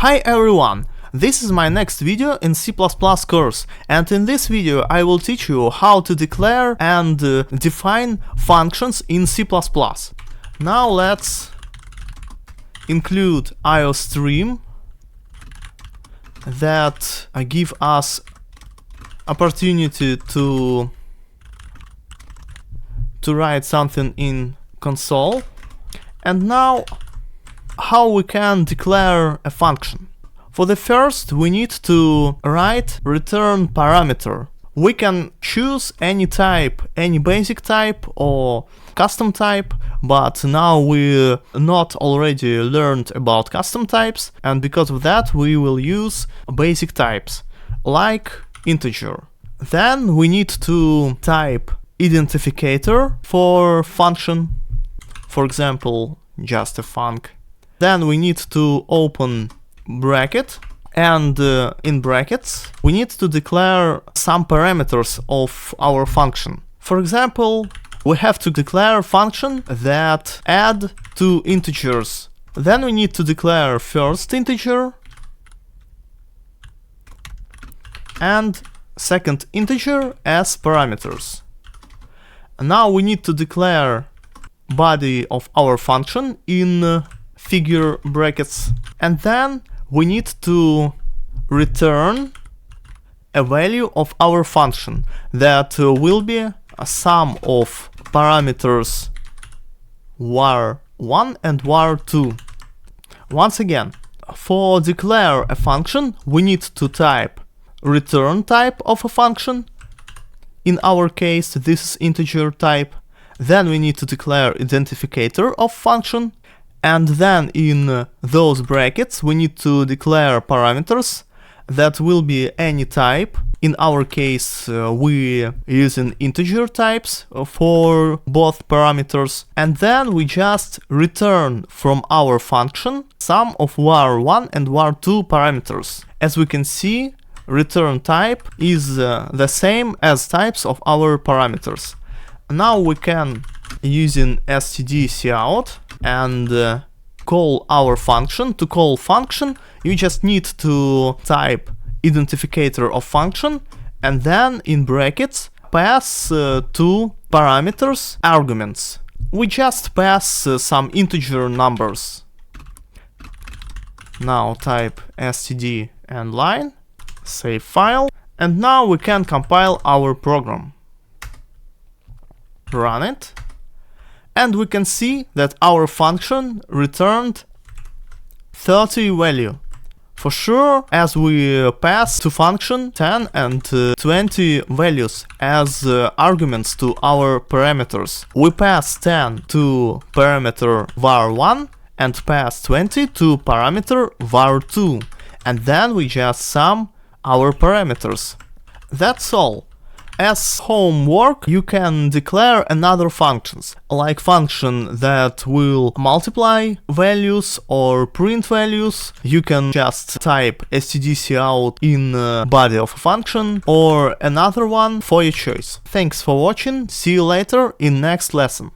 Hi everyone! This is my next video in C++ course, and in this video I will teach you how to declare and define functions in C++. Now let's include IOStream that give us opportunity to write something in console. And now how we can declare a function. For the first we need to write return parameter. We can choose any type, any basic type or custom type, but now we not already learned about custom types, and because of that we will use basic types like integer. Then we need to type identifier for function, for example just a func. Then we need to open bracket, and in brackets we need to declare some parameters of our function. For example, we have to declare a function that add two integers. Then we need to declare first integer and second integer as parameters. Now we need to declare body of our function in figure brackets, and then we need to return a value of our function that will be a sum of parameters var1 and var2. Once again, for declare a function we need to type return type of a function. In our case this is integer type. Then we need to declare identifier of function, and then in those brackets we need to declare parameters that will be any type. In our case we using integer types for both parameters, and then we just return from our function sum of var1 and var2 parameters. As we can see, return type is the same as types of our parameters. Now we can, using stdcout, and call our function. To call function you just need to type identifier of function, and then in brackets pass two parameters arguments. We just pass some integer numbers. Now type std and line, save file, and now we can compile our program. Run it, and we can see that our function returned 30 value. For sure, as we pass to function 10 and 20 values as arguments to our parameters. We pass 10 to parameter var1 and pass 20 to parameter var2, and then we just sum our parameters. That's all. As homework you can declare another functions, like function that will multiply values or print values. You can just type stdcout in body of a function, or another one for your choice. Thanks for watching, see you later in next lesson.